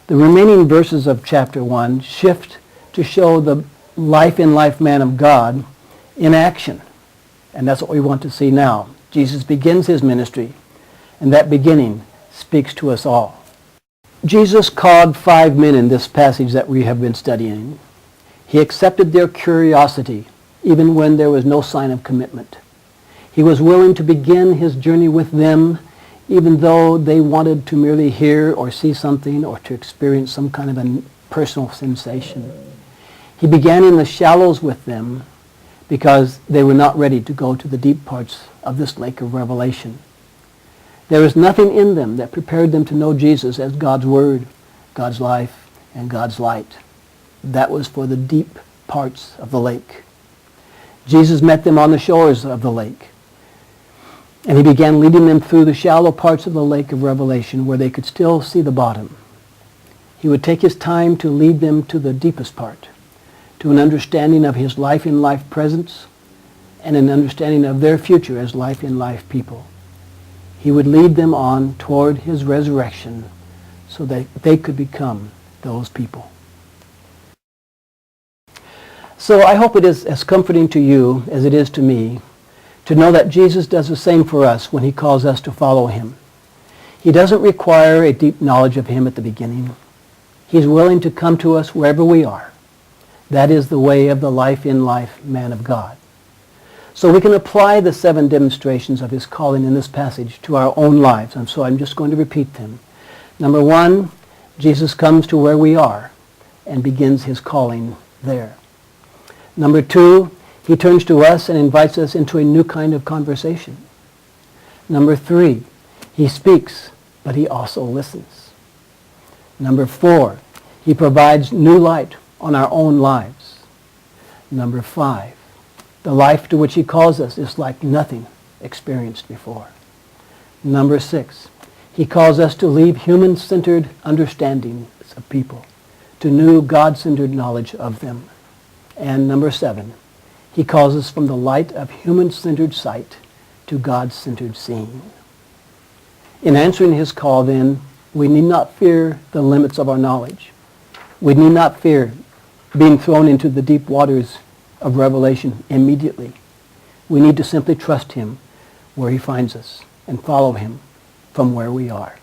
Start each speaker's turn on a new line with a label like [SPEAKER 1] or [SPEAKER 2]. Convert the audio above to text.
[SPEAKER 1] The remaining verses of chapter 1 shift to show the life-in-life man of God in action. And that's what we want to see now. Jesus begins his ministry, and that beginning speaks to us all. Jesus called 5 men in this passage that we have been studying. He accepted their curiosity, even when there was no sign of commitment. He was willing to begin his journey with them, even though they wanted to merely hear or see something or to experience some kind of a personal sensation. He began in the shallows with them because they were not ready to go to the deep parts of this lake of revelation. There was nothing in them that prepared them to know Jesus as God's Word, God's life, and God's light. That was for the deep parts of the lake. Jesus met them on the shores of the lake, and he began leading them through the shallow parts of the lake of revelation where they could still see the bottom. He would take his time to lead them to the deepest part, to an understanding of his life-in-life presence and an understanding of their future as life-in-life people. He would lead them on toward his resurrection so that they could become those people. So I hope it is as comforting to you as it is to me to know that Jesus does the same for us when he calls us to follow him. He doesn't require a deep knowledge of him at the beginning. He's willing to come to us wherever we are. That is the way of the life-in-life man of God. So we can apply the 7 demonstrations of his calling in this passage to our own lives, and so I'm just going to repeat them. Number 1, Jesus comes to where we are and begins his calling there. Number 2, he turns to us and invites us into a new kind of conversation. Number 3, he speaks, but he also listens. Number 4, he provides new light on our own lives. Number 5, the life to which he calls us is like nothing experienced before. Number 6, he calls us to leave human-centered understandings of people to new God-centered knowledge of them. And number 7, he calls us from the light of human-centered sight to God-centered seeing. In answering his call, then, we need not fear the limits of our knowledge. We need not fear being thrown into the deep waters of revelation immediately. We need to simply trust him where he finds us and follow him from where we are.